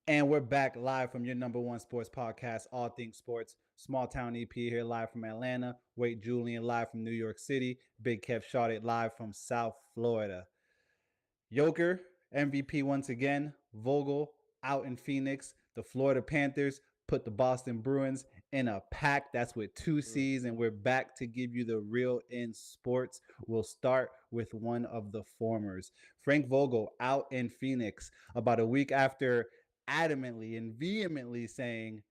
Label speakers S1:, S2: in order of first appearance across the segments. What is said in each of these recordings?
S1: And we're back live from your number one sports podcast, All Things Sports. Small Town EP here live from Atlanta. Wait, Julian live from New York City. Big Kev Shorty live from South Florida. Joker, MVP once again. Vogel out in Phoenix. The Florida Panthers put the Boston Bruins in a pack. That's with two C's, and we're back to give you the real in sports. We'll start with one of the formers. Frank Vogel out in Phoenix about a week after adamantly and vehemently saying,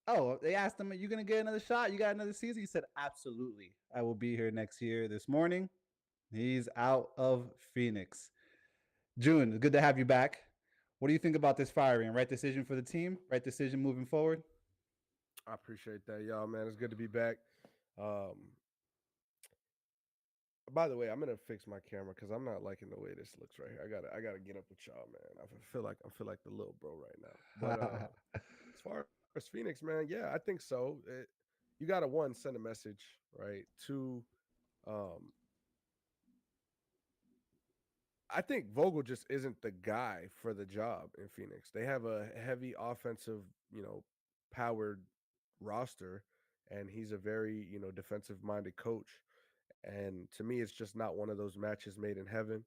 S1: "Oh, they asked him, are you going to get another shot? You got another season?" He said, "Absolutely. I will be here next year." This morning, he's out of Phoenix. June, good to have you back. What do you think about this firing? Right decision for the team? Right decision moving forward?
S2: I appreciate that, y'all, man. It's good to be back. Um, by the way, I'm gonna fix my camera because I'm not liking the way this looks right here. I gotta get up with y'all, man. I feel like the little bro right now. But as far as Phoenix, man, yeah, I think so. You gotta one send a message, right? Two, um, I think Vogel just isn't the guy for the job in Phoenix. They have a heavy offensive, powered roster, and he's a very, defensive minded coach. And to me, it's just not one of those matches made in heaven.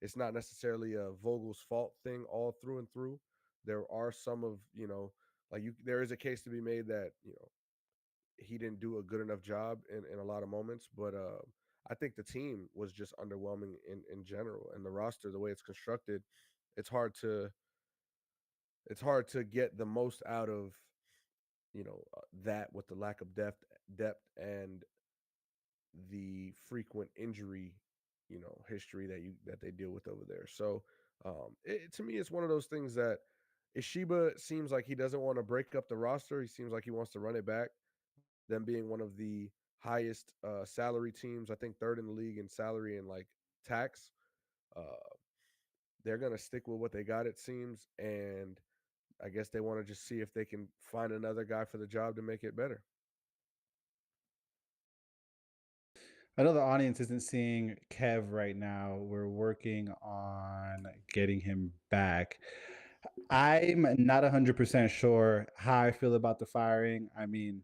S2: It's not necessarily a Vogel's fault thing all through and through. There are some of, there is a case to be made that, he didn't do a good enough job in a lot of moments, but I think the team was just underwhelming in general, and the roster, the way it's constructed, it's hard to it's hard to get the most out of that with the lack of depth and the frequent injury history that they deal with over there. So to me, it's one of those things that Ishiba seems like he doesn't want to break up the roster. He seems like he wants to run it back. Them being one of the highest salary teams, I think third in the league in salary and like tax. Uh, they're gonna stick with what they got, it seems, and I guess they want to just see if they can find another guy for the job to make it better.
S1: I know the audience isn't seeing Kev right now. We're working on getting him back. I'm not 100% sure how I feel about the firing. I mean,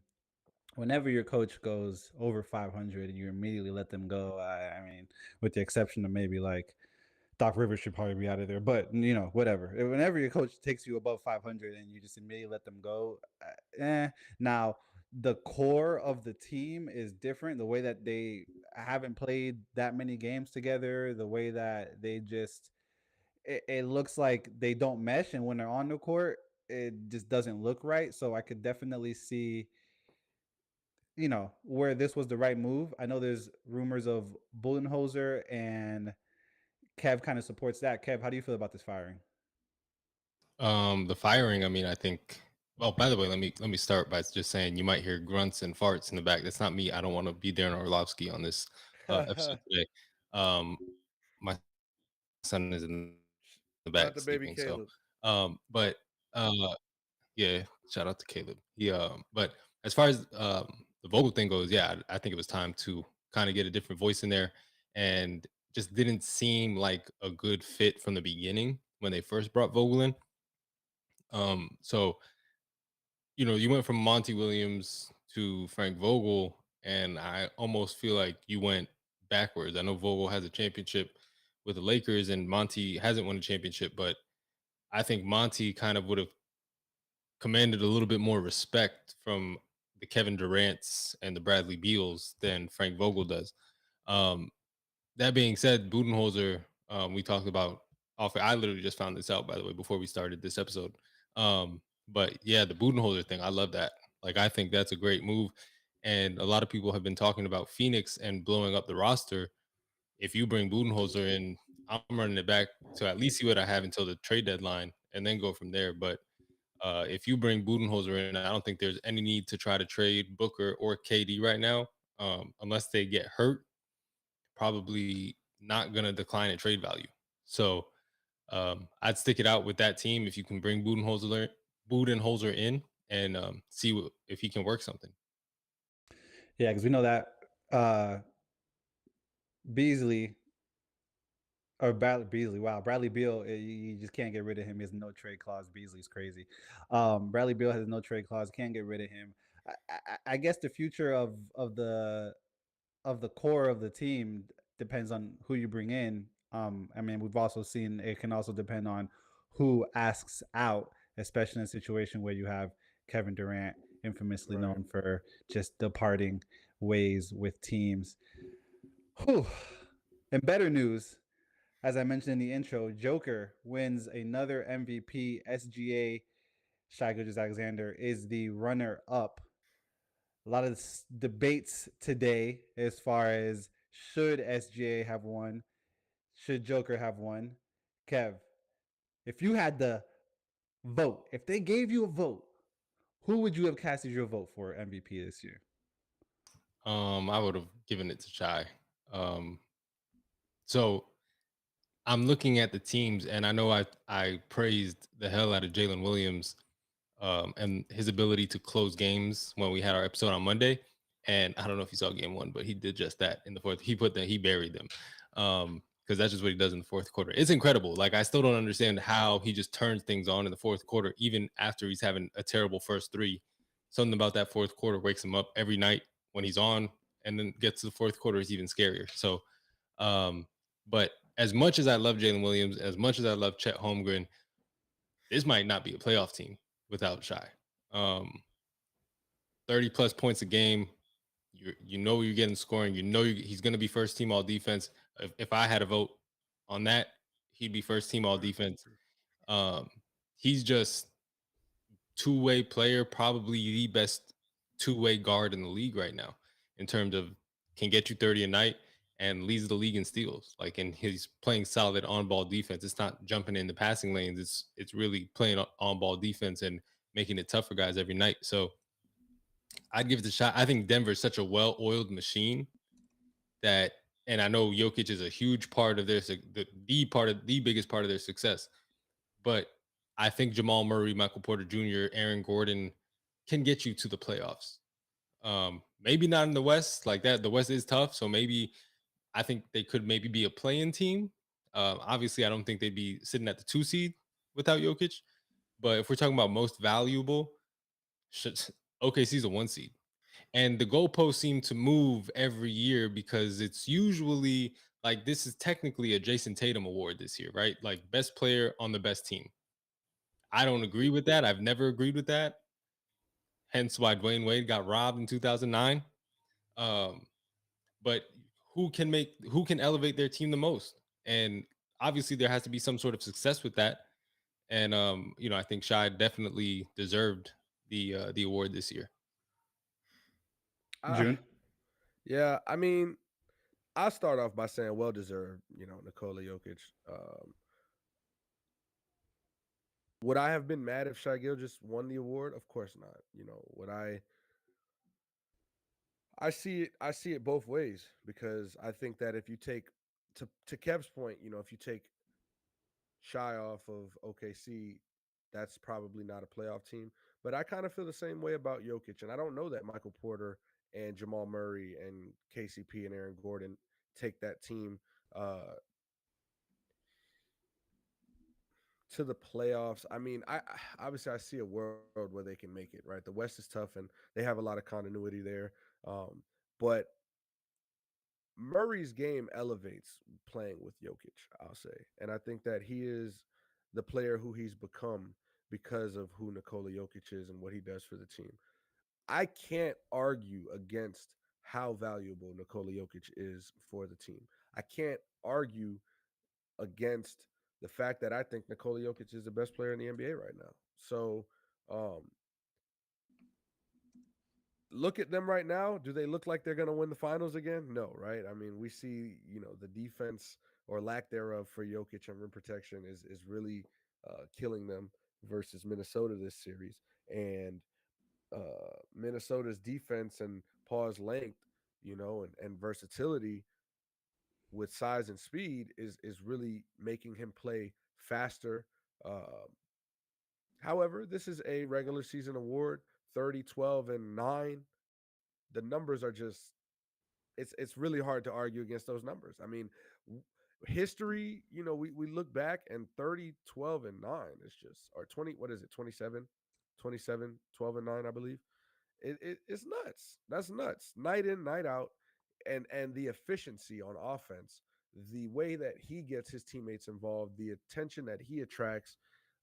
S1: whenever your coach goes over 500 and you immediately let them go, I mean, with the exception of maybe like Doc Rivers should probably be out of there, but whatever. Whenever your coach takes you above 500 and you just immediately let them go, Now, the core of the team is different. The way that they haven't played that many games together, the way that they just, it looks like they don't mesh, and when they're on the court, it just doesn't look right. So I could definitely see where this was the right move. I know there's rumors of Bullenholzer, and Kev kind of supports that. Kev, how do you feel about this firing?
S3: The firing, I mean, I think. Well, by the way, let me start by just saying you might hear grunts and farts in the back. That's not me. I don't want to be Darren Orlovsky on this episode today. My son is in the back sleeping, so but
S2: Shout out to baby Caleb.
S3: but yeah, shout out to Caleb. But as far as the Vogel thing goes, yeah, I think it was time to kind of get a different voice in there, and just didn't seem like a good fit from the beginning when they first brought Vogel in. So you went from Monty Williams to Frank Vogel, and I almost feel like you went backwards. I know Vogel has a championship with the Lakers, and Monty hasn't won a championship, but I think Monty kind of would have commanded a little bit more respect from the Kevin Durant's and the Bradley Beals than Frank Vogel does. Um, that being said, Budenholzer, we talked about off. I literally just found this out, by the way, before we started this episode. But yeah, the Budenholzer thing, I love that. Like, I think that's a great move. And a lot of people have been talking about Phoenix and blowing up the roster. If you bring Budenholzer in, I'm running it back to at least see what I have until the trade deadline and then go from there. But if you bring Budenholzer in, I don't think there's any need to try to trade Booker or KD right now, unless they get hurt. Probably not going to decline in trade value. So I'd stick it out with that team if you can bring Budenholzer in and see if he can work something.
S1: Yeah, because we know that uh, Beasley Or Bradley Beasley. Wow, Bradley Beal, you just can't get rid of him. He has no trade clause. Beasley's crazy. Bradley Beal has no trade clause. Can't get rid of him. I guess the future of the core of the team depends on who you bring in. I mean, we've also seen it can also depend on who asks out, especially in a situation where you have Kevin Durant, infamously
S2: Right.
S1: known for just departing ways with teams. Whew. In better news, as I mentioned in the intro, Joker wins another MVP. SGA, Shai Gilgeous-Alexander, is the runner-up. A lot of debates today as far as should SGA have won, should Joker have won. Kev, if you had the vote, if they gave you a vote, who would you have casted your vote for MVP this year?
S3: I would have given it to Chai. Um, so I'm looking at the teams, and I know I praised the hell out of Jalen Williams and his ability to close games when we had our episode on Monday. And I don't know if you saw game one, but he did just that in the fourth. He buried them. Because that's just what he does in the fourth quarter. It's incredible. Like, I still don't understand how he just turns things on in the fourth quarter, even after he's having a terrible first three. Something about that fourth quarter wakes him up every night when he's on, and then gets to the fourth quarter is even scarier. So, but as much as I love Jalen Williams, as much as I love Chet Holmgren, this might not be a playoff team without Shy. Um, 30 plus points a game. You know you're getting scoring. You know he's going to be first team all defense. If I had a vote on that, he'd be first team all defense. Um, he's just two-way player, probably the best two-way guard in the league right now in terms of can get you 30 a night and leads the league in steals. Like, and he's playing solid on-ball defense. It's not jumping in the passing lanes. It's really playing on-ball defense and making it tough for guys every night. So I'd give it a shot. I think Denver's such a well-oiled machine that, and I know Jokic is a huge part of the biggest part of their success. But I think Jamal Murray, Michael Porter Jr., Aaron Gordon can get you to the playoffs. Maybe not in the West like that. The West is tough, so maybe I think they could maybe be a play-in team. Obviously, I don't think they'd be sitting at the 2 seed without Jokic. But if we're talking about most valuable, OKC's a 1 seed. And the goalposts seem to move every year because it's usually like this is technically a Jason Tatum award this year, right? Like best player on the best team. I don't agree with that. I've never agreed with that. Hence why Dwayne Wade got robbed in 2009. Um, but who can elevate their team the most? And obviously there has to be some sort of success with that. And I think Shai definitely deserved the award this year.
S2: Ah,
S1: June?
S2: yeah. I mean, I'll start off by saying well deserved. Nikola Jokic. Would I have been mad if Shai just won the award? Of course not. Would I see it both ways because I think that if you take to Kev's point, if you take Shy off of OKC, that's probably not a playoff team. But I kind of feel the same way about Jokic, and I don't know that Michael Porter and Jamal Murray and KCP and Aaron Gordon take that team uh, to the playoffs. I mean, obviously I see a world where they can make it. Right, the West is tough, and they have a lot of continuity there. But Murray's game elevates playing with Jokic, I'll say. And I think that he is the player who he's become because of who Nikola Jokic is and what he does for the team. I can't argue against how valuable Nikola Jokic is for the team. I can't argue against the fact that I think Nikola Jokic is the best player in the NBA right now. So, um, look at them right now. Do they look like they're going to win the finals again? No, right? I mean, we see, the defense or lack thereof for Jokic and rim protection is really killing them versus Minnesota this series. And Minnesota's defense and pause length, and versatility with size and speed is really making him play faster. Uh, However, this is a regular season award, 30, 12, and 9. The numbers are just it's really hard to argue against those numbers. I mean, history, we look back and 30, 12, and 9 is just, or 20, what is it, 27, 27, 12, and 9, I believe. It's nuts. That's nuts. Night in, night out, and the efficiency on offense, the way that he gets his teammates involved, the attention that he attracts.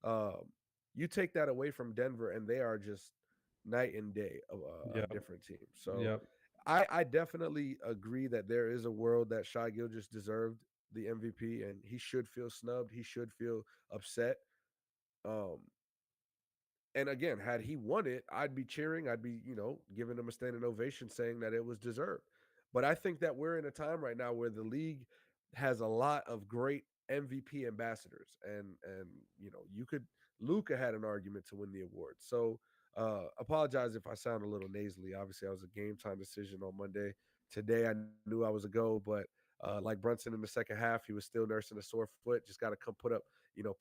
S2: Um, you take that away from Denver, and they are just night and day of a
S1: Yep.
S2: different team. So
S1: Yep.
S2: I definitely agree that there is a world that Shai Gilgeous deserved the MVP, and he should feel snubbed. He should feel upset. Um, and again, had he won it, I'd be cheering. I'd be, giving him a standing ovation saying that it was deserved. But I think that we're in a time right now where the league has a lot of great MVP ambassadors. And you could Luca had an argument to win the award. So apologize if I sound a little nasally. Obviously, I was a game time decision on Monday. Today I knew I was a go, but like Brunson in the second half, he was still nursing a sore foot. Just got to come put up,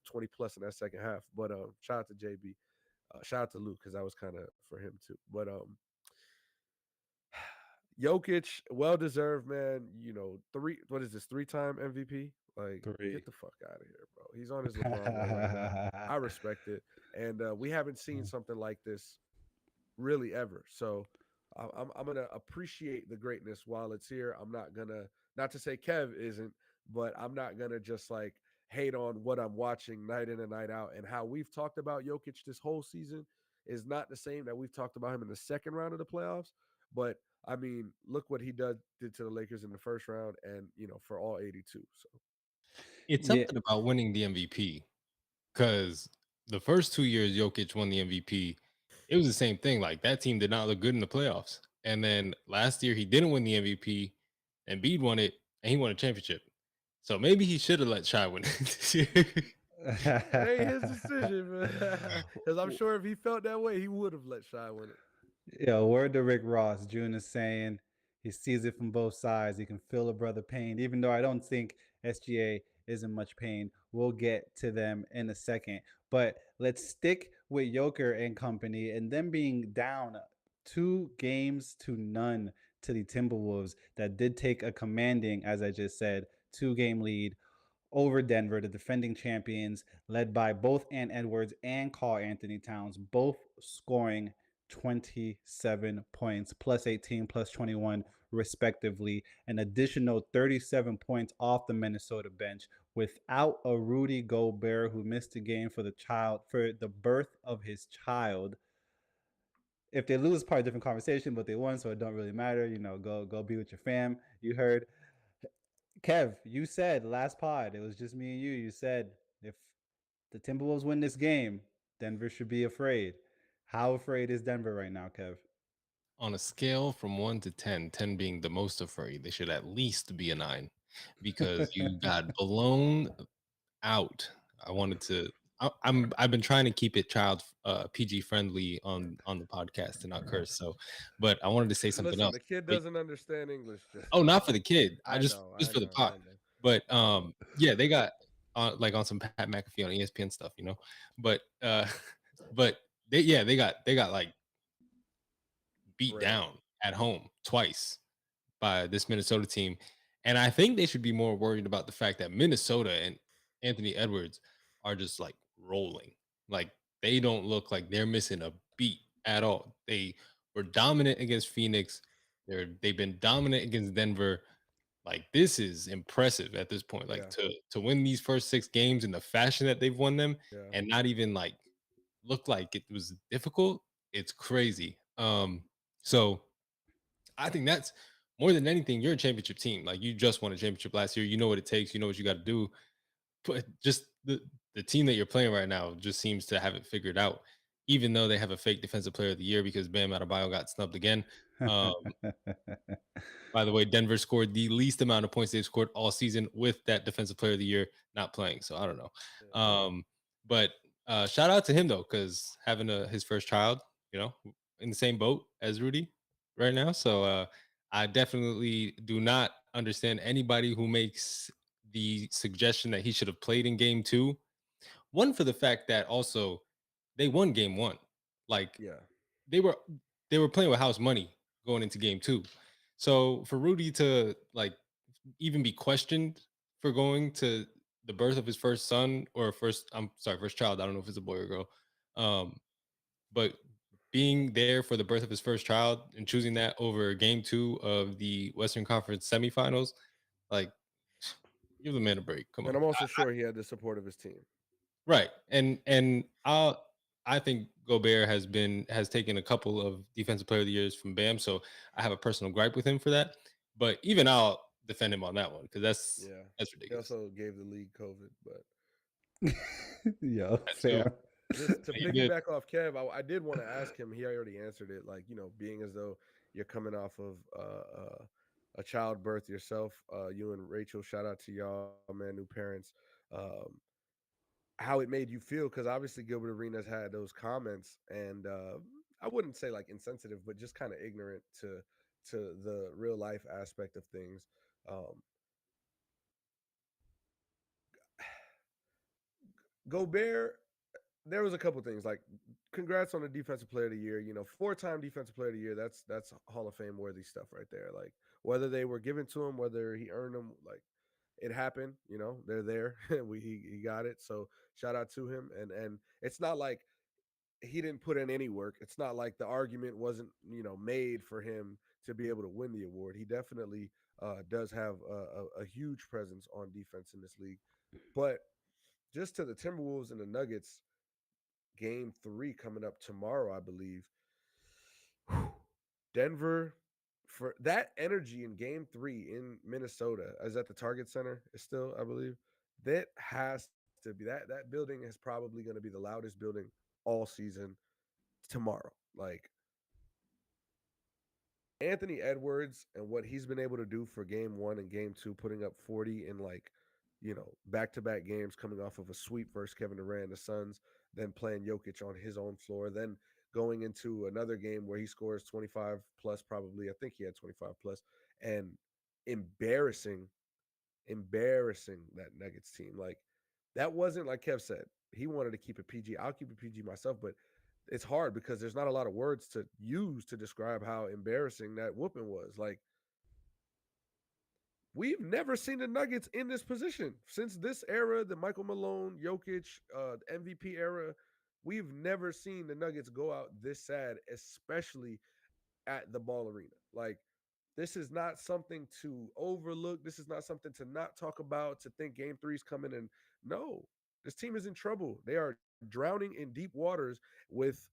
S2: 20 plus in that second half. But shout out to JB. Shout out to Luke because that was kind of for him too. But Jokic, well deserved, man. Three. What is this? 3-time MVP. Like, get
S1: Three.
S2: the fuck out of here, bro. He's on his LeBron run right now. I respect it, and we haven't seen something like this really ever. So I'm gonna appreciate the greatness while it's here. I'm not gonna, not to say Kev isn't, but I'm not gonna just like hate on what I'm watching night in and night out. And how we've talked about Jokic this whole season is not the same that we've talked about him in the second round of the playoffs. But I mean, look what he did to the Lakers in the first round, and for all 82. So
S3: It's
S1: Yeah.
S3: something about winning the MVP because the first 2 years Jokic won the MVP, it was the same thing. Like that team did not look good in the playoffs, and then last year he didn't win the MVP, and Embiid won it, and he won a championship. So maybe he should have let Shy win it this year.
S2: it ain't his decision, man. Because I'm sure if he felt that way, he would have let Shy win it.
S1: Yeah, word to Rick Ross. June is saying he sees it from both sides. He can feel a brother pain, even though I don't think SGA is in much pain. We'll get to them in a second. But let's stick with Joker and company and them being down 2 games to none to the Timberwolves that did take a commanding, as I just said, 2-game lead over Denver, the defending champions, led by both Ant Edwards and Karl Anthony Towns, both scoring 27 points, plus 18, plus 21, respectively. An additional 37 points off the Minnesota bench without a Rudy Gobert who missed a game for the birth of his child. If they lose, part of a different conversation, but they won, so it don't really matter. Go be with your fam. You heard Kev, you said last pod, it was just me and you. You said if the Timberwolves win this game, Denver should be afraid. How afraid is Denver right now, Kev?
S3: On a scale from 1 to 10, 10 being the most afraid, they should at least be a 9 because you got blown out. I wanted to. I've been trying to keep it child PG friendly on the podcast and not curse. So, but I wanted to say something
S2: Listen,
S3: else.
S2: the kid
S3: But
S2: doesn't understand English just
S3: oh,
S2: yet.
S3: not for the kid. I
S2: I know,
S3: just
S2: I
S3: for the
S2: know,
S3: pot.
S2: I know.
S3: But
S2: I know.
S3: yeah, they got like on some Pat McAfee on ESPN stuff, But but they got like beat
S2: Ran.
S3: down at home twice by this Minnesota team. And I think they should be more worried about the fact that Minnesota and Anthony Edwards are just like rolling. Like they don't look like they're missing a beat at all. They were dominant against Phoenix. They've been dominant against Denver. Like this is impressive at this point. Like
S2: Yeah,
S3: to win these first 6 games in the fashion that they've won them
S2: yeah,
S3: and not even like look like it was difficult. It's crazy. So I think that's more than anything, you're a championship team. Like you just won a championship last year. You know what it takes. You know what you got to do. But just the team that you're playing right now just seems to have it figured out, even though they have a fake defensive player of the year because Bam Adebayo got snubbed again. Um, by the way, Denver scored the least amount of points they've scored all season with that defensive player of the year not playing. So I don't know.
S2: yeah.
S3: But shout out to him though, because having his first child, in the same boat as Rudy right now. So I definitely do not understand anybody who makes the suggestion that he should have played in game 2. One for the fact that also they won game 1. Like
S2: Yeah.
S3: they were they were playing with house money going into game 2. So for Rudy to like even be questioned for going to the birth of his first son or first I'm sorry, first child. I don't know if it's a boy or girl. Um, but being there for the birth of his first child and choosing that over game two of the Western Conference semifinals, like give the man a break. Come
S2: And
S3: on.
S2: I'm also sure he had the support of his team.
S3: Right. I think Gobert has taken a couple of defensive player of the years from Bam, so I have a personal gripe with him for that. But even I'll defend him on that one because
S2: Yeah.
S3: that's
S2: He
S3: ridiculous.
S2: also gave the league COVID, but
S1: Yo,
S3: That too.
S1: fair.
S2: just to
S3: He did.
S2: piggyback off Kev, I did want to ask him. He already answered it. Like, being as though you're coming off of a childbirth yourself, you and Rachel. Shout out to y'all, man, new parents. Um, how it made you feel, because obviously Gilbert Arenas had those comments, and I wouldn't say like insensitive, but just kind of ignorant to the real life aspect of things. Um, Gobert, there was a couple things like congrats on the defensive player of the year. 4-time defensive player of the year. That's Hall of Fame worthy stuff right there. Like whether they were given to him, whether he earned them, like it happened. They're there. He got it. So shout out to him. And it's not like he didn't put in any work. It's not like the argument wasn't made for him to be able to win the award. He definitely does have a huge presence on defense in this league. But just to the Timberwolves and the Nuggets, game 3 coming up tomorrow, I believe. Denver, for that energy in game 3 in Minnesota, as at the Target Center is still, I believe. That has to be that building is probably going to be the loudest building all season tomorrow. Like Anthony Edwards and what he's been able to do for game 1 and game 2, putting up 40 in like, back-to-back games, coming off of a sweep versus Kevin Durant and the Suns, then playing Jokic on his own floor, then going into another game where he scores 25 plus, probably. I think he had 25 plus, and embarrassing, embarrassing that Nuggets team. Like that wasn't, like Kev said, he wanted to keep it PG. I'll keep it PG myself, but it's hard because there's not a lot of words to use to describe how embarrassing that whooping was. Like we've never seen the Nuggets in this position since this era, the Michael Malone, Jokic, MVP era. We've never seen the Nuggets go out this sad, especially at the Ball Arena. Like this is not something to overlook. This is not something to not talk about, to think game 3 is coming. And no, this team is in trouble. They are drowning in deep waters with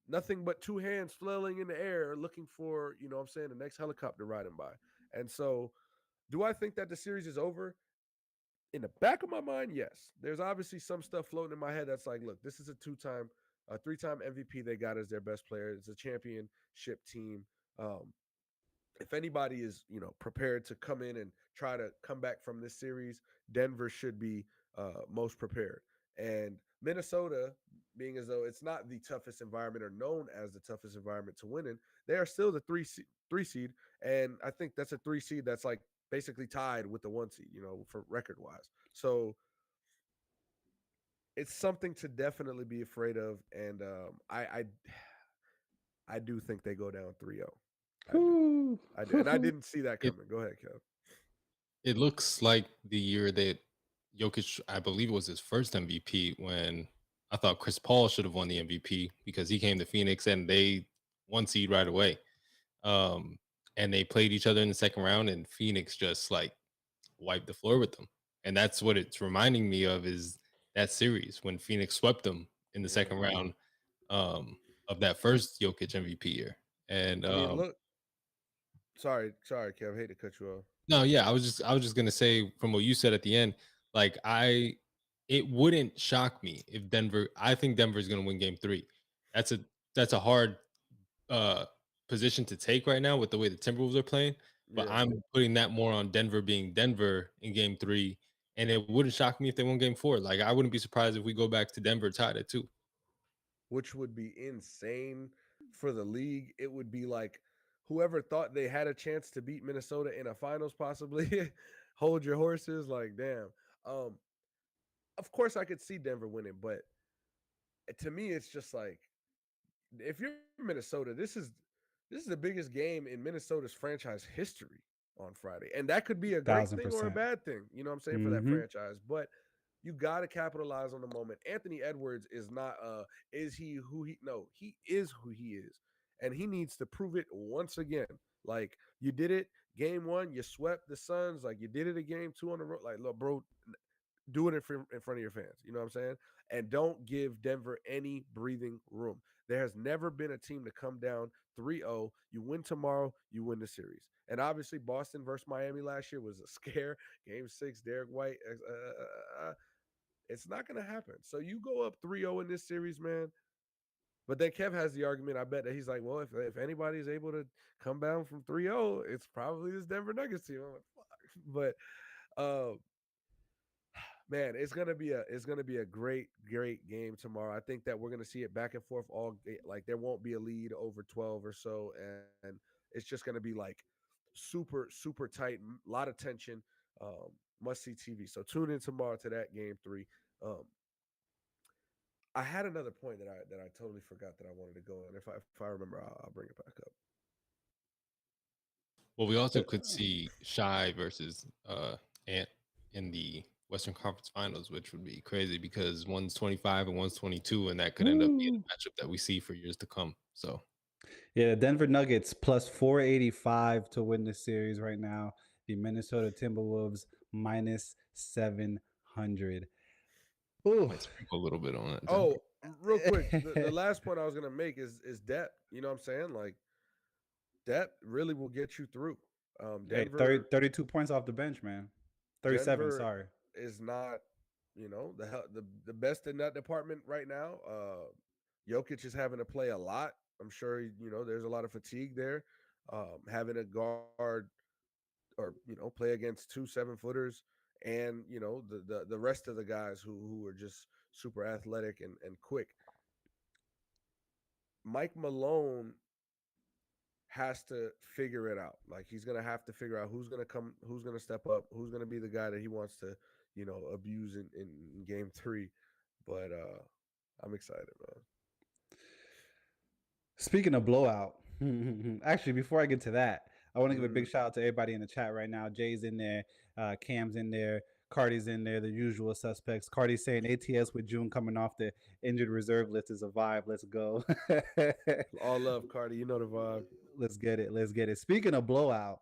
S2: nothing but two hands flailing in the air looking for, what I'm saying, the next helicopter riding by. And so, do I think that the series is over? In the back of my mind, yes. There's obviously some stuff floating in my head that's like, look, this is a 3-time MVP they got as their best player. It's a championship team. Um, if anybody is prepared to come in and try to come back from this series, Denver should be most prepared. And Minnesota, being as though it's not the toughest environment or known as the toughest environment to win in, they are still the three seed, and I think that's a 3 seed that's like basically tied with the 1 seed, for record wise. So it's something to definitely be afraid of, and I do think they go down 3-0. I do.
S1: Whew.
S2: I do. And I didn't see that
S3: It
S2: coming. Go ahead, Kev.
S3: it looks like the year that Jokic, I believe it was his first MVP when I thought Chris Paul should have won the MVP because he came to Phoenix and they 1 seed right away. Um, and they played each other in the second round and Phoenix just like wiped the floor with them. And that's what it's reminding me of is that series when Phoenix swept them in the second
S2: Mhm.
S3: round um, of that first Jokic MVP year. And
S2: I mean, look. Sorry, Kev. I hate to cut you off.
S3: no, yeah, I was just gonna say from what you said at the end, like it wouldn't shock me if Denver. I think Denver is gonna win Game 3. That's a that's a hard uh position to take right now with the way the Timberwolves are playing. But
S2: Yeah,
S3: I'm putting that more on Denver being Denver in Game 3, and it wouldn't shock me if they won Game 4. Like I wouldn't be surprised if we go back to Denver tied at 2.
S2: which would be insane for the league. It would be like whoever thought they had a chance to beat Minnesota in a finals, possibly hold your horses. Like, damn. Um, of course, I could see Denver winning, but to me, it's just like if you're Minnesota, this is the biggest game in Minnesota's franchise history. on Friday. And that could be a great
S1: Thousand
S2: thing or a
S1: percent.
S2: bad thing, you know what I'm saying, for that
S1: Mm-hmm.
S2: franchise. But you got to capitalize on the moment. Anthony Edwards is not is he who he no, he is who he is. And he needs to prove it once again. Like you did it game 1, you swept the Suns, like you did it a game 2 on the road. Like, look, bro, do it in front of your fans. You know what I'm saying? And don't give Denver any breathing room. There has never been a team to come down 3-0. You win tomorrow, you win the series. And obviously, Boston versus Miami last year was a scare. Game 6, Derek White. It's not going to happen. So you go up 3-0 in this series, man. But then Kev has the argument, I bet, that he's like, well, if anybody is able to come down from 3-0, it's probably this Denver Nuggets team. I'm like, fuck. But man, it's gonna be a great game tomorrow. I think that we're gonna see it back and forth like there won't be a lead over 12 or so, and it's just gonna be like super tight, a lot of tension. Must see TV. So tune in tomorrow to that game 3. Um, I had another point that I totally forgot that I wanted to go on. If I remember, I'll bring it back up.
S3: Well, we also could see Shy versus Ant in the Western Conference Finals, which would be crazy because one's 25 and one's 22, and that could end up being a matchup that we see for years to come. So,
S1: Yeah, Denver Nuggets plus 485 to win the series right now. The Minnesota Timberwolves minus 700. Ooh.
S3: might sprinkle a little bit on that.
S2: Oh, real quick, the last point I was gonna make is depth. You know what I'm saying? Like depth really will get you through.
S1: Hey,
S2: Denver
S1: 32 points off the bench, man. 37,
S2: Denver
S1: sorry.
S2: is not, the best in that department right now. Jokic is having to play a lot. I'm sure there's a lot of fatigue there. Having a guard or play against 2 7-footers, and the rest of the guys who are just super athletic and quick. Mike Malone has to figure it out. Like he's gonna have to figure out who's gonna come, who's gonna step up, who's gonna be the guy that he wants to, abuse in game 3. But I'm excited, man.
S1: Speaking of blowout, actually, before I get to that, I want to give a big
S2: Mm,
S1: shout out to everybody in the chat right now. Jay's in there, Cam's in there, Cardi's in there, the usual suspects. Cardi's saying ATS with June coming off the injured reserve list is a vibe. Let's go.
S2: all love, Cardi. You know the vibe.
S1: Let's get it. Let's get it. Speaking of blowout,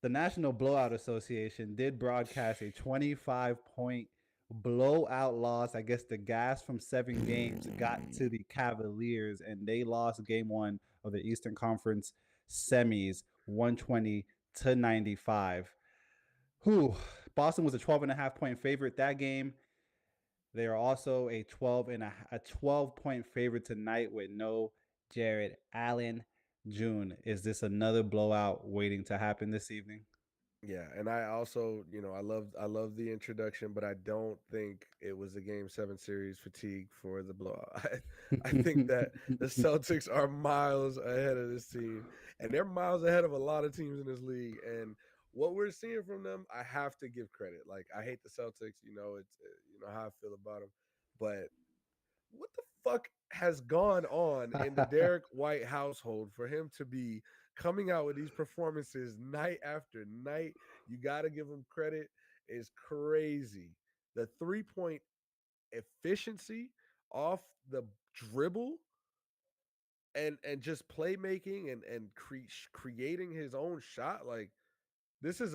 S1: the National Blowout Association did broadcast a 25-point blowout loss. I guess the gas from 7 games got to the Cavaliers, and they lost game 1 of the Eastern Conference semis, 120-95. Whew. Boston was a 12.5-point favorite that game. They are also a 12-point favorite tonight with no Jared Allen. June, is this another blowout waiting to happen this evening?
S2: Yeah, and I also, I love the introduction, but I don't think it was a game 7 series fatigue for the blowout. I think that the Celtics are miles ahead of this team, and they're miles ahead of a lot of teams in this league. And what we're seeing from them, I have to give credit. Like I hate the Celtics, it's how I feel about them, but what the fuck has gone on in the Derek White household for him to be coming out with these performances night after night? You got to give him credit. Is crazy. The 3-point efficiency off the dribble and just playmaking and creating his own shot, like this is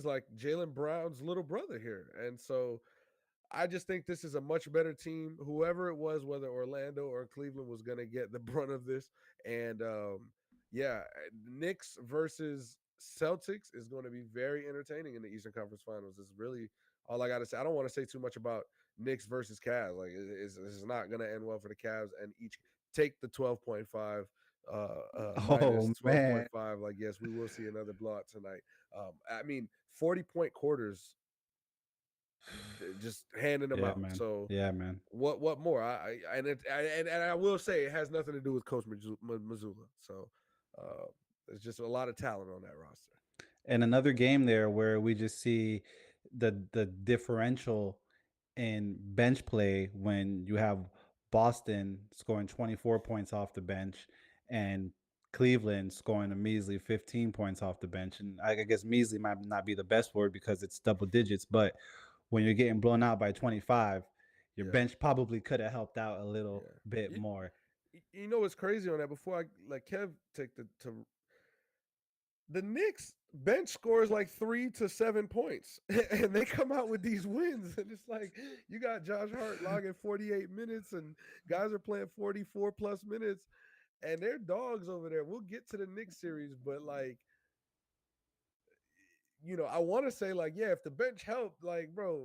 S2: like Jalen Brown's little brother here. And so I just think this is a much better team. Whoever it was, whether Orlando or Cleveland, was going to get the brunt of this. And yeah, Knicks versus Celtics is going to be very entertaining in the Eastern Conference Finals. Is really all I got to say. I don't want to say too much about Knicks versus Cavs. Like it's not going to end well for the Cavs. And each take the 12.5 minus
S1: Oh man.
S2: 12.5. Like yes, we will see another blowout tonight. I mean, 40-point quarters just handing them
S1: Yeah,
S2: out.
S1: man.
S2: So
S1: Yeah, man.
S2: what more? And I will say it has nothing to do with Coach Missoula. So there's just a lot of talent on that roster.
S1: And another game there where we just see the differential in bench play when you have Boston scoring 24 points off the bench and Cleveland scoring a measly 15 points off the bench. And I guess measly might not be the best word because it's double digits, but when you're getting blown out by 25, your
S2: Yeah,
S1: bench probably could have helped out a little
S2: yeah.
S1: bit
S2: You,
S1: more.
S2: you know what's crazy on that? Before I let Kev take the Knicks bench scores like 3 to 7 points, and they come out with these wins, and it's like you got Josh Hart logging 48 minutes, and guys are playing 44 plus minutes, and they're dogs over there. We'll get to the Knicks series, but like I want to say like yeah, if the bench helped, like bro,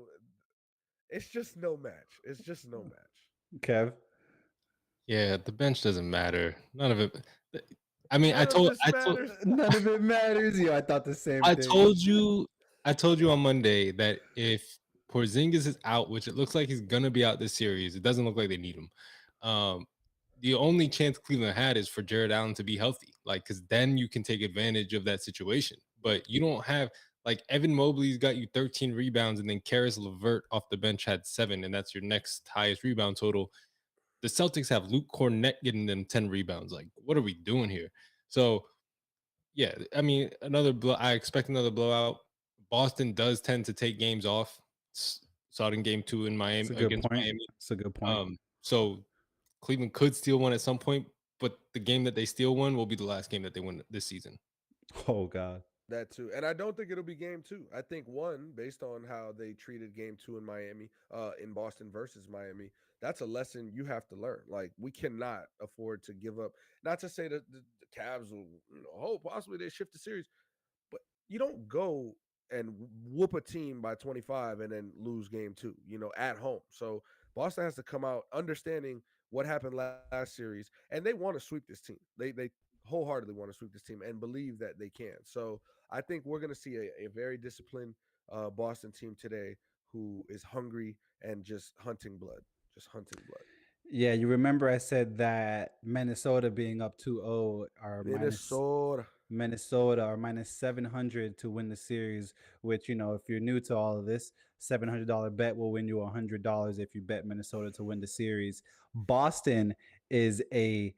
S2: it's just no match. It's just no match.
S1: Kev.
S3: Yeah, the bench doesn't matter. None of it. I mean,
S2: None of this matters.
S1: None of it matters. Yo, I thought the same
S3: I
S1: thing.
S3: told you, I told you on Monday that if Porzingis is out, which it looks like he's gonna be out this series, it doesn't look like they need him. Um, the only chance Cleveland had is for Jared Allen to be healthy, like because then you can take advantage of that situation. But you don't have like Evan Mobley's got you 13 rebounds, and then Karis LeVert off the bench had 7, and that's your next highest rebound total. The Celtics have Luke Cornett getting them 10 rebounds. Like, what are we doing here? So yeah, I mean, I expect another blowout. Boston does tend to take games off. Saw it in game 2 in
S1: It's
S3: Miami
S1: a good
S3: against
S1: point.
S3: Miami.
S1: It's a good point.
S3: So Cleveland could steal one at some point, but the game that they steal one will be the last game that they win this season.
S1: Oh God.
S2: That too. And I don't think it'll be game 2. I think one, based on how they treated game 2 in Miami, in Boston versus Miami, that's a lesson you have to learn. Like we cannot afford to give up. Not to say that the Cavs will, possibly they shift the series, but you don't go and whoop a team by 25 and then lose game 2, at home. So Boston has to come out understanding what happened last series, and they want to sweep this team. They wholeheartedly want to sweep this team and believe that they can. So I think we're going to see a very disciplined Boston team today who is hungry and just hunting blood, just hunting blood.
S1: Yeah, you remember I said that Minnesota being up 2-0 or minus
S2: Minnesota.
S1: Minnesota or minus 700 to win the series, which, if you're new to all of this, $700 bet will win you $100 if you bet Minnesota to win the series. Boston is a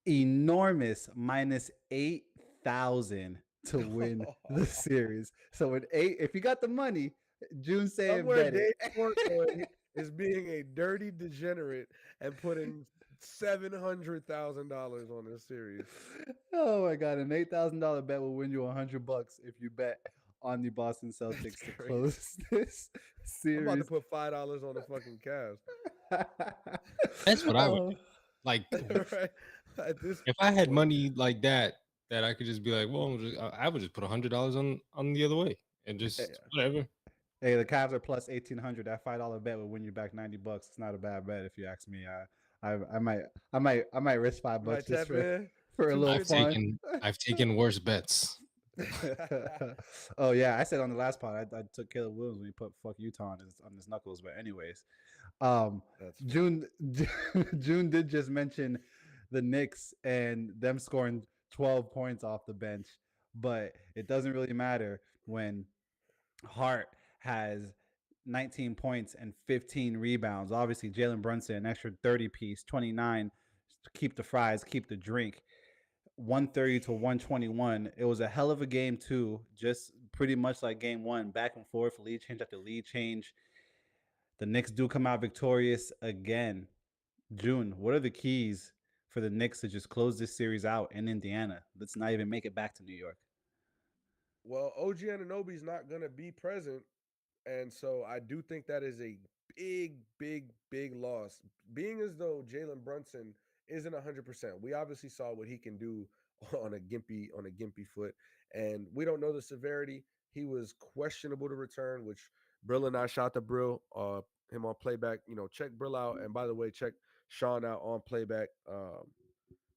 S1: enormous minus 8,000 to win the series. So if you got the money, June saying
S2: Somewhere
S1: bet
S2: Dave
S1: it.
S2: Portnoy is being a dirty degenerate and putting $700,000 on this series.
S1: Oh my God! An $8,000 bet will win you $100 if you bet on the Boston
S2: That's
S1: Celtics to
S2: crazy.
S1: close this
S2: I'm about to
S1: series.
S2: put $5 on the fucking Cavs.
S3: That's what I would
S1: Oh,
S3: do. Like,
S2: Right? At this
S3: if I had
S2: point,
S3: money like that, that I could just be like, well, I would just put $100 on the other way and
S2: yeah.
S3: just whatever.
S1: hey, the Cavs are plus 1,800. That $5 bet will win you back $90. It's not a bad bet if you ask me. I might risk $5
S2: Might
S1: just
S2: tap in
S1: for a little
S3: I've
S2: 250.
S1: fun.
S3: taken I've taken worse bets.
S1: Oh yeah, I said on the last part I took Caleb Williams when he put "fuck Utah" on his knuckles. But anyways, um,
S2: That's funny.
S1: June June did just mention the Knicks and them scoring 12 points off the bench, but it doesn't really matter when Hart has 19 points and 15 rebounds. Obviously, Jalen Brunson an extra 30 piece, 29 to keep the fries, keep the drink. 130 to 121. It was a hell of a game too, just pretty much like game 1, back and forth, lead change after lead change. The Knicks do come out victorious again. June, what are the keys for the Knicks to just close this series out in Indiana? Let's not even make it back to New York.
S2: Well, OG Ananobi's not going to be present. And so I do think that is a big, big, big loss. Being as though Jalen Brunson isn't 100%. We obviously saw what he can do on a gimpy foot, and we don't know the severity. He was questionable to return, which Brill and I shot the Brill, him on playback. Check Brill out, and by the way, check Sean out on playback,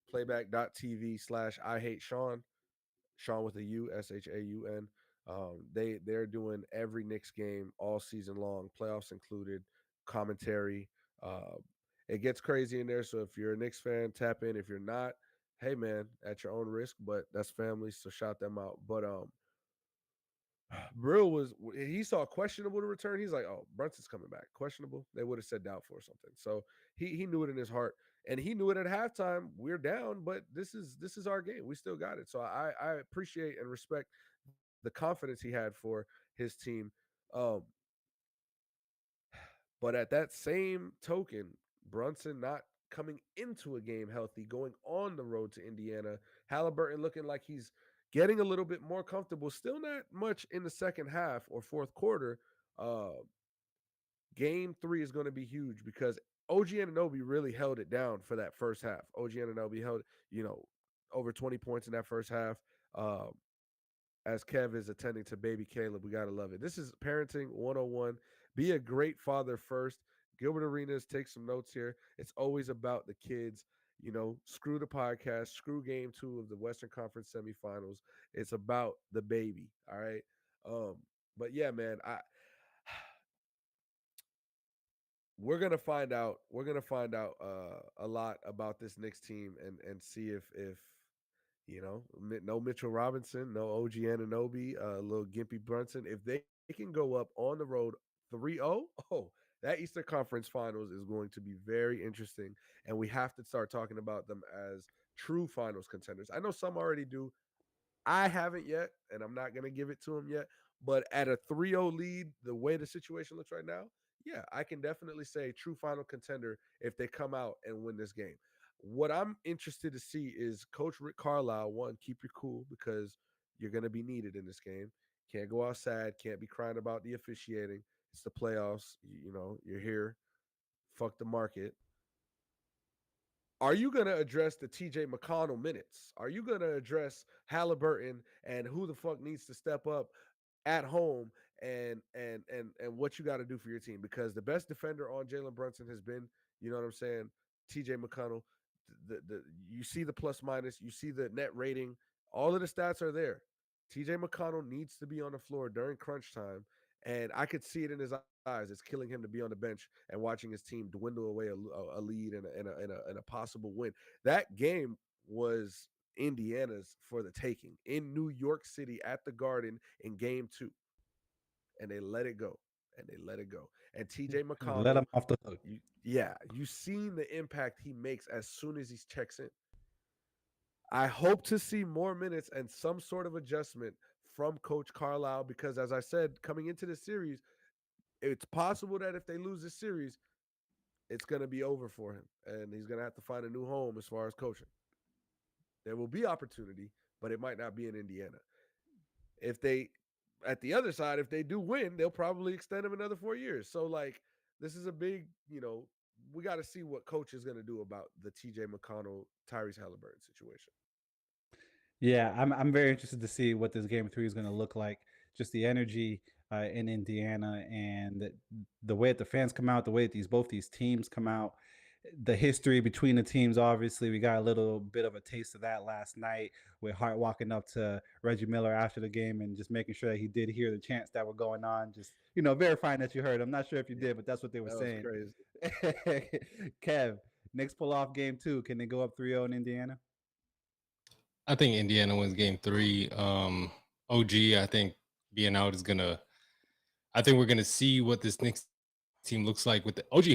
S2: playback.tv/ I hate Sean. Sean with a U, Shaun. They're doing every Knicks game all season long, playoffs included, commentary. Uh, it gets crazy in there. So if you're a Knicks fan, tap in. If you're not, hey man, at your own risk. But that's family, so shout them out. But Brill he saw questionable to return. He's like, oh, Brunson's coming back. Questionable. They would have said doubtful or something. So he knew it in his heart, and he knew it at halftime. We're down, but this is our game. We still got it. So I appreciate and respect the confidence he had for his team. Um, but at that same token, Brunson not coming into a game healthy, going on the road to Indiana, Halliburton looking like he's getting a little bit more comfortable, still not much in the second half or fourth quarter. Uh, game three is going to be huge because OG Ananobi really held it down for that first half. OG Ananobi held, over 20 points in that first half. Uh, as Kev is attending to baby Caleb. We got to love it. This is Parenting 101. Be a great father first. Gilbert Arenas, take some notes here. It's always about the kids. Screw the podcast, screw game two of the Western Conference semifinals. It's about the baby. All right. Um, but yeah, man, we're gonna find out. We're gonna find out a lot about this Knicks team and see if no Mitchell Robinson, no OG Ananobi, little Gimpy Brunson. If they can go up on the road 3-0, that Eastern Conference Finals is going to be very interesting. And we have to start talking about them as true finals contenders. I know some already do. I haven't yet, and I'm not going to give it to them yet. But at a 3-0 lead, the way the situation looks right now, yeah, I can definitely say true final contender if they come out and win this game. What I'm interested to see is Coach Rick Carlisle, one, keep your cool because you're going to be needed in this game. Can't go out sad, can't be crying about the officiating. It's the playoffs. You're here. Fuck the market. Are you going to address the TJ McConnell minutes? Are you going to address Halliburton and who the fuck needs to step up at home and what you got to do for your team? Because the best defender on Jalen Brunson has been, you know what I'm saying, TJ McConnell. The you see the plus minus, you see the net rating, all of the stats are there. TJ McConnell needs to be on the floor during crunch time, and I could see it in his eyes. It's killing him to be on the bench and watching his team dwindle away a lead and a possible win. That game was Indiana's for the taking in New York City at the Garden in game two. And they let it go. And they let it go. And TJ
S1: Let
S2: McConnell,
S1: him off the hook.
S2: you seen the impact he makes as soon as he checks in. I hope to see more minutes and some sort of adjustment from Coach Carlisle because, as I said, coming into the series, it's possible that if they lose this series, it's going to be over for him. And he's going to have to find a new home as far as coaching. There will be opportunity, but it might not be in Indiana. If they, at the other side, if they do win, they'll probably extend him another 4 years. So, like, this is a big, we got to see what coach is going to do about the TJ McConnell, Tyrese Halliburton situation.
S1: Yeah, I'm very interested to see what this game three is going to look like. Just the energy in Indiana and the way that the fans come out, the way that both these teams come out, the history between the teams. Obviously, we got a little bit of a taste of that last night with Hart walking up to Reggie Miller after the game and just making sure that he did hear the chants that were going on. Just verifying that you heard. I'm not sure if you did, but that's what they were
S2: That was
S1: saying.
S2: crazy.
S1: Kev, Knicks pull off game two. Can they go up 3-0 in Indiana?
S3: I think Indiana wins game three. OG, I think being out is gonna. I think we're gonna see what this Knicks team looks like with the OG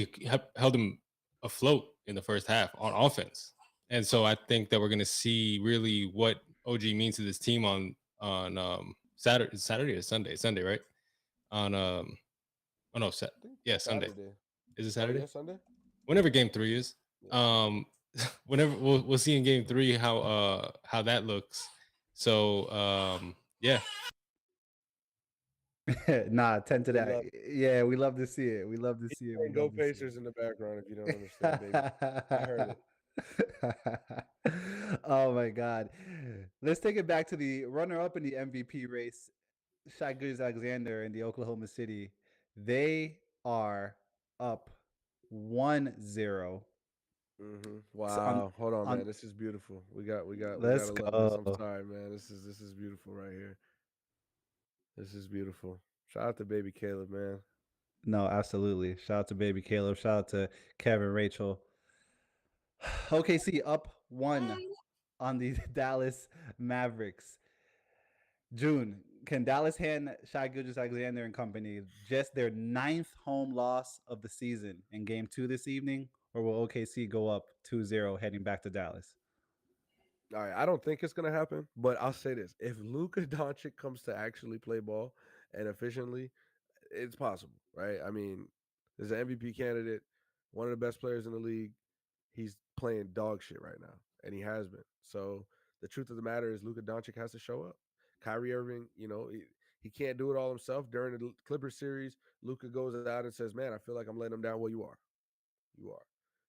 S3: held him afloat in the first half on offense, and so I think that we're gonna see really what OG means to this team on Saturday or Sunday, right? On oh no, yeah, Sunday.
S2: Saturday.
S3: Is it Saturday?
S2: Oh, yeah, Sunday.
S3: Whenever game three is.
S2: Yeah.
S3: Whenever we'll see in game three how that looks. So yeah.
S1: Nah, 10 to
S2: We
S1: that.
S2: love
S1: Yeah, we love to see it. We love to see it. We
S2: Go
S1: love to see
S2: Pacers in the background if you don't understand, baby. I heard
S1: it. Oh my God. Let's take it back to the runner-up in the MVP race, Shai Alexander in the Oklahoma City. They are up 1-0. On
S2: Wow. Hold on,
S1: on
S2: man. This is beautiful. We gotta
S1: let's
S2: love this. I'm
S1: go.
S2: sorry, man. This is beautiful right here. This is beautiful. Shout out to baby Caleb, man.
S1: No, absolutely. Shout out to baby Caleb. Shout out to Kevin, Rachel. OKC up 1 on the Dallas Mavericks. June, Can Dallas hand Shai Gilgeous-Alexander and company just their ninth home loss of the season in Game 2 this evening, or will OKC go up 2-0 heading back to Dallas?
S2: All right, I don't think it's gonna happen, but I'll say this: if Luka Doncic comes to actually play ball and efficiently, it's possible, right? I mean, there's an MVP candidate, one of the best players in the league. He's playing dog shit right now, and he has been. So the truth of the matter is, Luka Doncic has to show up. Kyrie Irving, he can't do it all himself. During the Clippers series, Luka goes out and says, "Man, I feel like I'm letting them down." Well, you are. You are.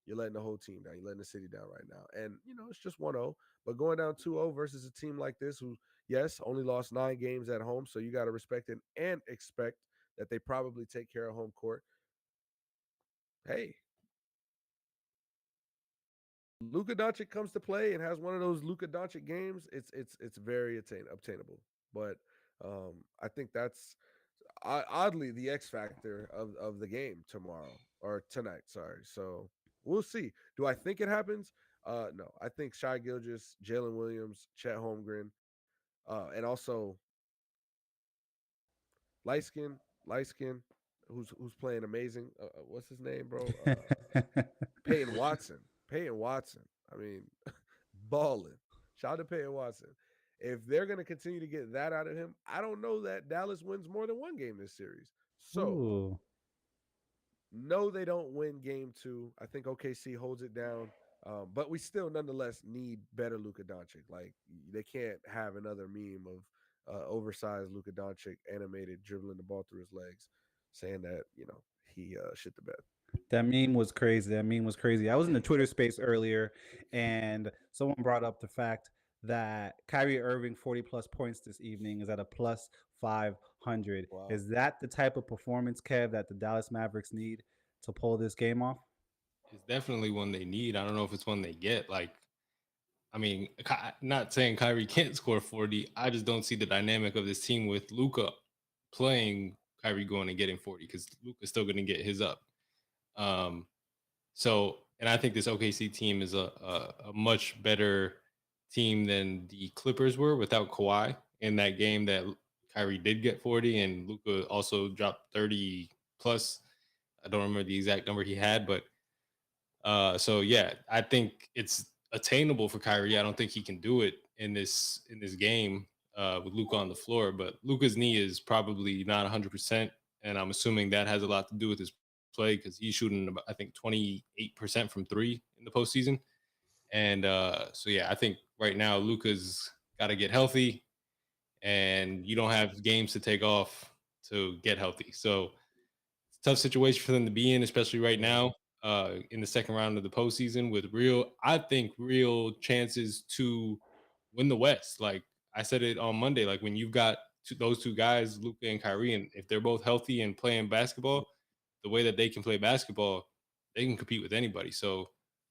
S2: You're letting the whole team down. You're letting the city down right now. And, it's just 1-0. But going down 2-0 versus a team like this who, yes, only lost 9 games at home. So you got to respect it and expect that they probably take care of home court. Hey, Luka Doncic comes to play and has one of those Luka Doncic games. It's very obtainable. But I think that's oddly the X factor of the game tomorrow or tonight. Sorry. So we'll see. Do I think it happens? No. I think Shai Gilgeous, Jalen Williams, Chet Holmgren, and also light skin, who's playing amazing. What's his name, bro? Peyton Watson. Peyton Watson. I mean, balling. Shout out to Peyton Watson. If they're going to continue to get that out of him, I don't know that Dallas wins more than one game this series. So,
S1: Ooh.
S2: no, they don't win game 2. I think OKC holds it down. But we still nonetheless need better Luka Doncic. Like, they can't have another meme of oversized Luka Doncic animated dribbling the ball through his legs saying that, he shit the bed.
S1: That meme was crazy. That meme was crazy. I was in the Twitter space earlier, and someone brought up the fact that Kyrie Irving 40 plus points this evening is at a plus 500.
S2: Wow.
S1: Is that the type of performance, Kev, that the Dallas Mavericks need to pull this game off?
S3: It's definitely one they need. I don't know if it's one they get. Like, I mean, not saying Kyrie can't score 40. I just don't see the dynamic of this team with Luka playing Kyrie going and getting 40 because Luka's still going to get his up. And I think this OKC team is a much better team than the Clippers were without Kawhi in that game that Kyrie did get 40 and Luka also dropped 30 plus. I don't remember the exact number he had, but I think it's attainable for Kyrie. I don't think he can do it in this game with Luka on the floor, but Luka's knee is probably not 100%, and I'm assuming that has a lot to do with his play because he's shooting about, I think 28% from 3 in the postseason, and I think right now Luka's got to get healthy, and you don't have games to take off to get healthy, so it's a tough situation for them to be in, especially right now in the second round of the postseason with real chances to win the West. Like I said it on Monday, like when you've got those two guys, Luka and Kyrie, and if they're both healthy and playing basketball, the way that they can play basketball, they can compete with anybody. So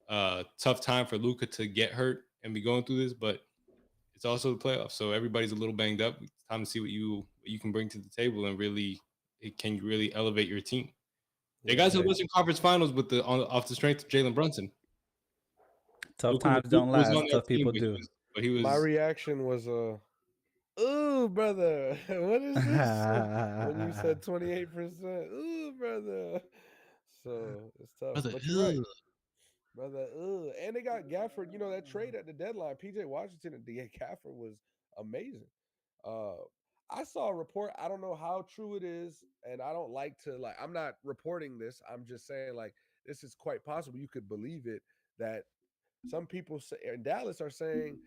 S3: tough time for Luka to get hurt and be going through this, but it's also the playoffs. So everybody's a little banged up. It's time to see what you can bring to the table and can you really elevate your team. They got to the Western Conference Finals with off the strength of Jalen Brunson.
S1: Tough times don't
S3: Luka was
S1: last.
S3: on that
S1: Tough
S3: team,
S1: people do.
S3: but he was.
S2: My reaction was, ooh, brother, what is this? When you said 28%, ooh, brother. So it's tough,
S3: Brother,
S2: but you're right, brother. Ooh. And they got Gafford. That trade at the deadline, PJ Washington and DA Gafford was amazing. Uh, I saw a report. I don't know how true it is, and I don't like to I'm not reporting this. I'm just saying this is quite possible. You could believe it that some people in Dallas are saying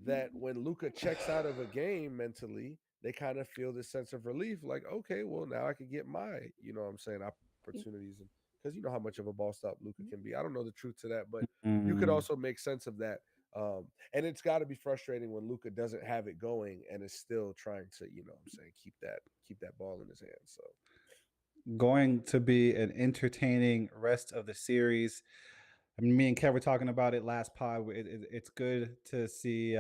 S2: that when Luka checks out of a game mentally, they kind of feel this sense of relief, like, okay, well, now I can get my, what I'm saying, opportunities. And because you know how much of a ball stop Luka can be. I don't know the truth to that, but you could also make sense of that. And it's got to be frustrating when Luka doesn't have it going and is still trying to, what I'm saying, keep that ball in his hands. So
S1: Going to be an entertaining rest of the series. I mean, me and Kev were talking about it last pod. It's good to see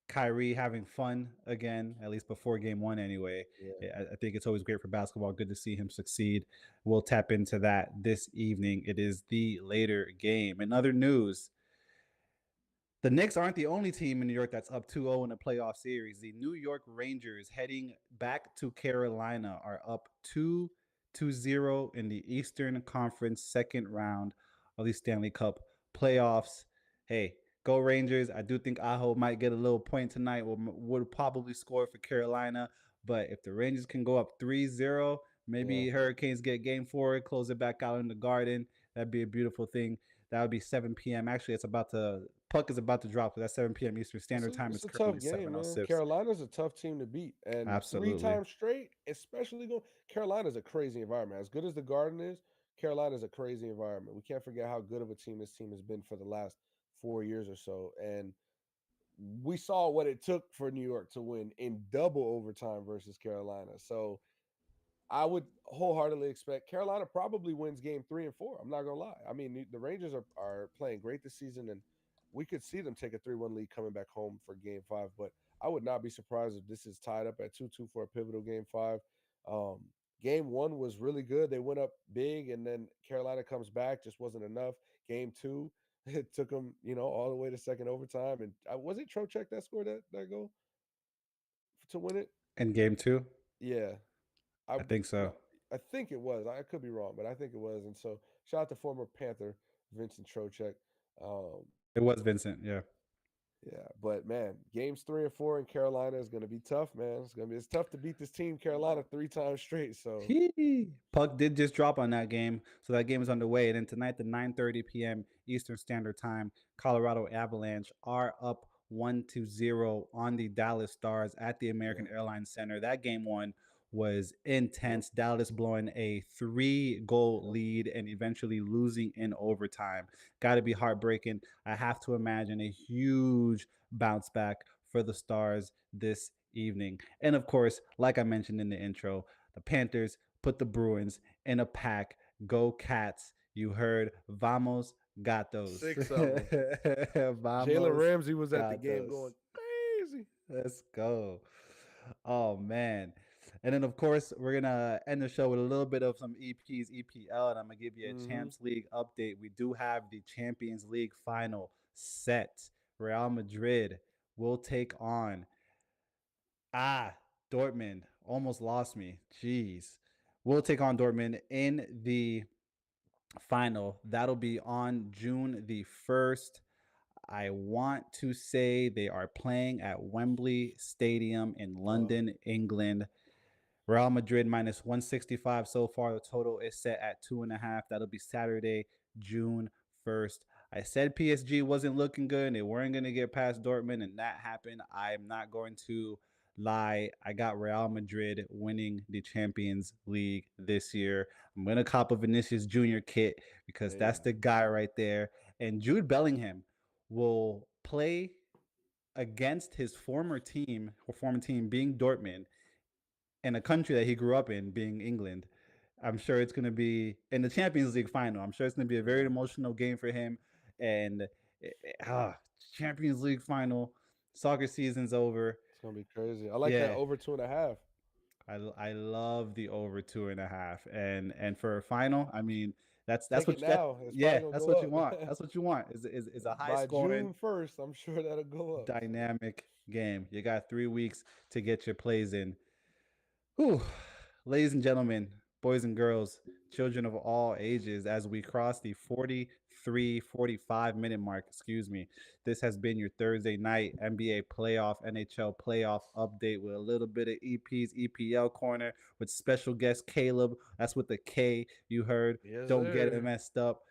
S1: Kyrie having fun again, at least before game 1 anyway.
S2: yeah.
S1: I think it's always great for basketball. Good to see him succeed. We'll tap into that this evening. It is the later game. In other news, The Knicks aren't the only team in New York that's up 2-0 in the playoff series. The New York Rangers, heading back to Carolina, are up 2-0 in the Eastern Conference second round of the Stanley Cup playoffs. Hey, go Rangers. I do think Aho might get a little point tonight. Would probably score for Carolina. But if the Rangers can go up 3-0, maybe
S2: Yeah.
S1: Hurricanes get game 4, close it back out in the Garden. That'd be a beautiful thing. That would be 7 p.m. Actually, it's about to puck is about to drop because that's 7 p.m. Eastern Standard Time.
S2: It's
S1: Is
S2: a
S1: currently
S2: tough game, man.
S1: 7:06.
S2: Carolina's a tough team to beat, and three
S1: Absolutely.
S2: times straight, especially going. Carolina's a crazy environment. As good as the Garden is, Carolina's a crazy environment. We can't forget how good of a team this team has been for the last 4 years or so, and we saw what it took for New York to win in double overtime versus Carolina. So I would wholeheartedly expect Carolina probably wins game 3 and 4. I'm not gonna lie. I mean, the Rangers are playing great this season, and we could see them take a 3-1 lead coming back home for game 5. But I would not be surprised if this is tied up at 2-2 for a pivotal game 5. Um, game 1 was really good. They went up big, and then Carolina comes back, just wasn't enough. Game 2, it took them, all the way to second overtime. And was it Trocheck that scored that goal to win it?
S1: In game 2,
S2: Yeah. I
S1: I think
S2: no,
S1: so.
S2: I think it was. I could be wrong, but I think it was. And so, shout out to former Panther Vincent Trocheck. Um,
S1: It was Vincent. Yeah.
S2: yeah, but man, games 3 and 4 in Carolina is going to be tough, man. It's tough to beat this team Carolina 3 times straight. So
S1: Puck did just drop on that game, so that game is underway. And then tonight, at 9:30 p.m. Eastern Standard Time, Colorado Avalanche are up 1-0 on the Dallas Stars at the American
S2: yeah,
S1: Airlines Center. That game one was
S2: yep,
S1: intense. Dallas blowing a 3-goal
S2: yep,
S1: lead and eventually losing in overtime. Got to be heartbreaking. I have to imagine a huge bounce back for the Stars this evening. And of course, like I mentioned in the intro, the Panthers put the Bruins in a pack. Go Cats. You heard Vamos Gatos.
S2: 6 of them. Jalen
S1: Vamos
S2: Ramsey was at the game
S1: Gatos.
S2: going crazy.
S1: Let's go. Oh man. And then of course we're gonna end the show with a little bit of some EPs, EPL, and I'm gonna give you a
S2: Hmm.
S1: Champs League update. We do have the Champions League final set. Real Madrid will take on Dortmund. Almost lost me. Jeez. We'll take on Dortmund in the final. That'll be on June the 1st. I want to say they are playing at Wembley Stadium in
S2: Oh,
S1: London, England. Real Madrid minus 165 so far. The total is set at 2.5. That'll be Saturday, June 1st. I said PSG wasn't looking good and they weren't going to get past Dortmund, and that happened. I'm not going to lie. I got Real Madrid winning the Champions League this year. I'm going to cop a Vinicius Jr. kit because that's
S2: hey,
S1: the guy right there. And Jude Bellingham will play against his former team, or former team being Dortmund, in a country that he grew up in, being England. I'm sure it's going to be in the Champions League final. I'm sure it's going to be a very
S2: yeah,
S1: emotional game for him. And ah, Champions League final, soccer season's over.
S2: it's gonna be crazy. I like that
S1: Yeah,
S2: over 2.5.
S1: I love the over 2.5, and for a final, I mean that's
S2: Take it
S1: what that
S2: now. It's probably
S1: yeah,
S2: gonna
S1: that's
S2: go
S1: what you
S2: up.
S1: want. That's what you want. Is a high
S2: By
S1: scoring,
S2: June 1st, I'm sure that'll go up.
S1: dynamic game. You got 3 weeks to get your plays in. Whew. Ladies and gentlemen, boys and girls, children of all ages, as we cross the 45 minute mark, excuse me, this has been your Thursday night NBA playoff, NHL playoff update with a little bit of EPs, EPL corner with special guest Caleb. That's with the K you heard.
S2: Yes,
S1: Don't get it
S2: sir.
S1: messed up.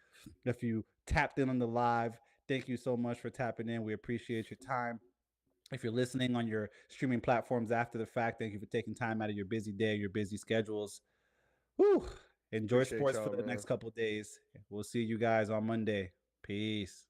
S1: If you tapped in on the live, thank you so much for tapping in. We appreciate your time. If you're listening on your streaming platforms after the fact, thank you for taking time out of your busy day, your busy schedules. Whew. Enjoy
S2: Appreciate
S1: sports for
S2: y'all,
S1: the
S2: man.
S1: next couple days. We'll see you guys on Monday. Peace.